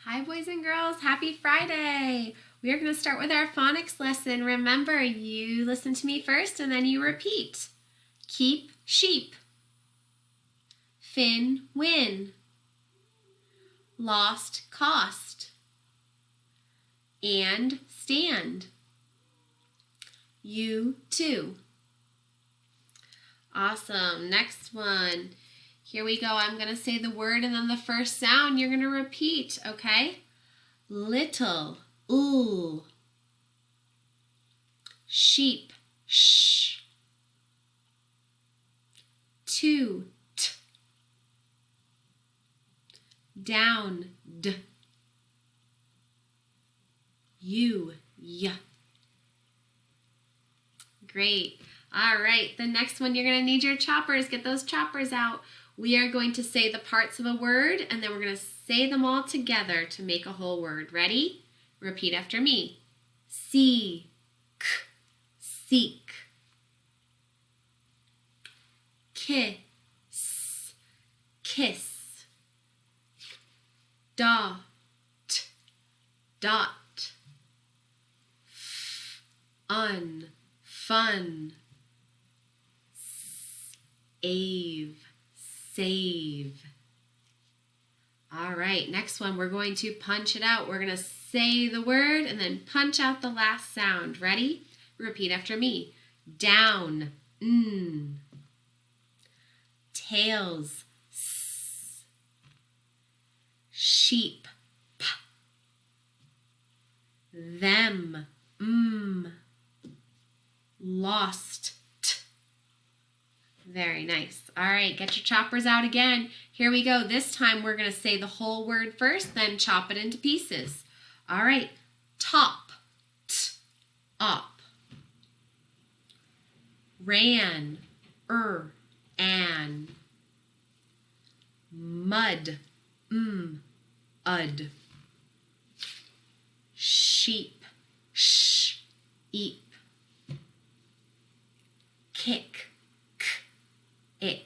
Hi, boys and girls. Happy Friday. We are going to start with our phonics lesson. Remember, you listen to me first and then you repeat. Keep sheep. Fin win. Lost cost. And stand. You too. Awesome. Next one. Here we go. I'm going to say the word and then the first sound you're going to repeat, okay? Little, ooh. Sheep, sh. Two, t. Down, d. You, y. Great. All right, the next one, you're going to need your choppers. Get those choppers out. We are going to say the parts of a word, and then we're going to say them all together to make a whole word. Ready? Repeat after me. Seek, seek. Kiss, kiss. Dot, dot. Fun. Save. All right, next one, we're going to punch it out. We're going to say the word and then punch out the last sound. Ready? Repeat after me. Down, Tails, s. Sheep, p. Them, Lost, t. Very nice. All right, get your choppers out again. Here we go. This time we're going to say the whole word first, then chop it into pieces. All right, top, t, up. Ran, an. Mud, ud. Sheep, sh, eep. Kick, ick.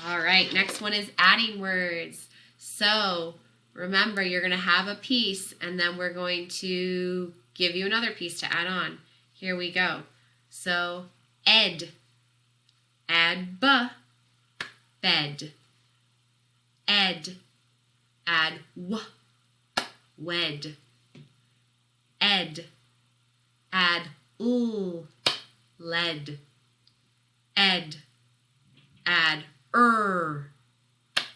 All right, next one is adding words. So remember, you're going to have a piece and then we're going to give you another piece to add on. Here we go. So add bed. Add wed. Add lead. Add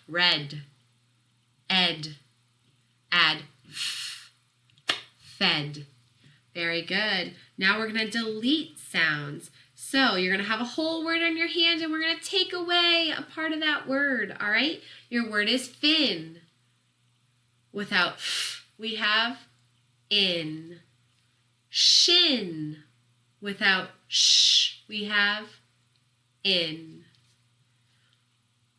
red. Add fed. Very good. Now we're going to delete sounds. So you're going to have a whole word on your hand and we're going to take away a part of that word, all right? Your word is fin. Without f, we have in. Shin. Without sh, we have in.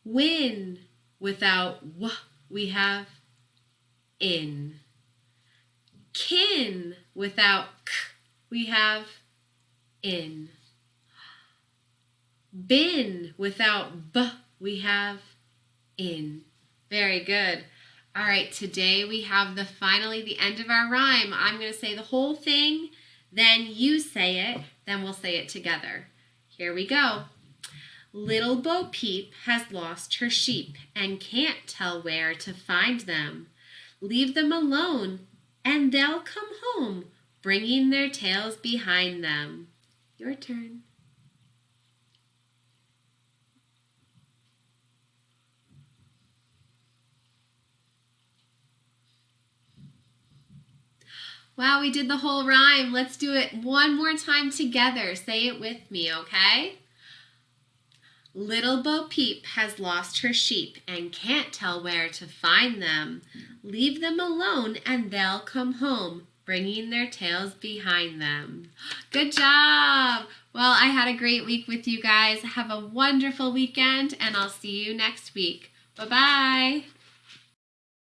Win. Without w, we have in. Kin. Without k, we have in. Bin. Without b, we have in. Very good. All right, today we have finally the end of our rhyme. I'm going to say the whole thing, then you say it, then we'll say it together. Here we go. Little Bo Peep has lost her sheep and can't tell where to find them. Leave them alone and they'll come home, bringing their tails behind them. Your turn. Wow, we did the whole rhyme. Let's do it one more time together. Say it with me, okay? Little Bo Peep has lost her sheep and can't tell where to find them. Leave them alone and they'll come home, bringing their tails behind them. Good job! Well, I had a great week with you guys. Have a wonderful weekend and I'll see you next week. Bye-bye.